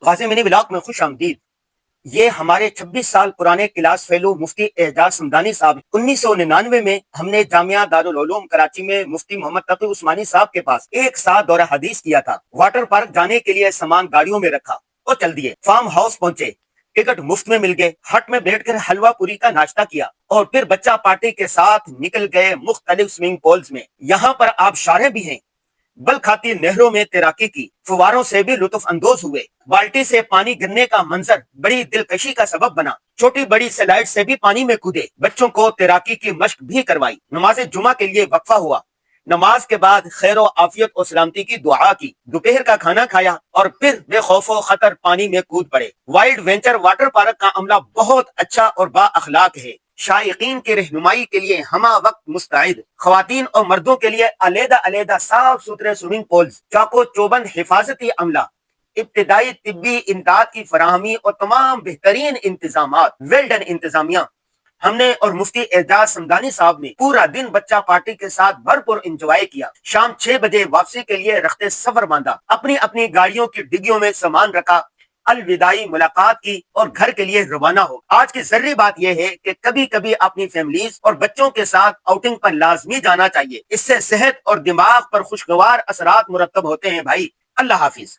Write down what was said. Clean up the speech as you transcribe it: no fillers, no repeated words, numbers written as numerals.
غازی منی block میں خوش آمدید۔ یہ ہمارے 26 سال پرانے کلاس فیلو مفتی اعجاز سمدانی صاحب 1999 میں ہم نے جامعہ دارالعلوم کراچی میں مفتی محمد تقی عثمانی صاحب کے پاس ایک ساتھ دورہ حدیث کیا تھا۔ واٹر پارک جانے کے لیے سامان گاڑیوں میں رکھا اور چل دیے۔ فارم ہاؤس پہنچے، ٹکٹ مفت میں مل گئے، ہٹ میں بیٹھ کر حلوہ پوری کا ناشتہ کیا اور پھر بچہ پارٹی کے ساتھ نکل گئے مختلف سوئمنگ پولز میں۔ یہاں پر آبشاریں بھی ہیں، بل کھاتی نہروں میں تیراکی کی، فواروں سے بھی لطف اندوز ہوئے۔ بالٹی سے پانی گرنے کا منظر بڑی دلکشی کا سبب بنا۔ چھوٹی بڑی سلائیڈ سے بھی پانی میں کودے، بچوں کو تیراکی کی مشق بھی کروائی۔ نماز جمعہ کے لیے وقفہ ہوا، نماز کے بعد خیر و عافیت اور سلامتی کی دعا کی، دوپہر کا کھانا کھایا اور پھر بے خوف و خطر پانی میں کود پڑے۔ وائلڈ وینچر واٹر پارک کا عملہ بہت اچھا اور با اخلاق ہے، شائقین کی رہنمائی کے لیے ہمہ وقت مستعد۔ خواتین اور مردوں کے لیے علیحدہ علیحدہ صاف ستھرے سوئمنگ پولز، چاقو چوبند حفاظتی عملہ، ابتدائی طبی امداد کی فراہمی اور تمام بہترین انتظامات، ویلڈن انتظامیہ۔ ہم نے اور مفتی اعجاز سمدانی صاحب نے پورا دن بچہ پارٹی کے ساتھ بھرپور انجوائے کیا۔ شام 6 بجے واپسی کے لیے رخت سفر باندھا، اپنی اپنی گاڑیوں کی ڈگیوں میں سامان رکھا، الوداعی ملاقات کی اور گھر کے لیے روانہ ہو۔ آج کی ضروری بات یہ ہے کہ کبھی کبھی اپنی فیملیز اور بچوں کے ساتھ آؤٹنگ پر لازمی جانا چاہیے، اس سے صحت اور دماغ پر خوشگوار اثرات مرتب ہوتے ہیں بھائی۔ اللہ حافظ۔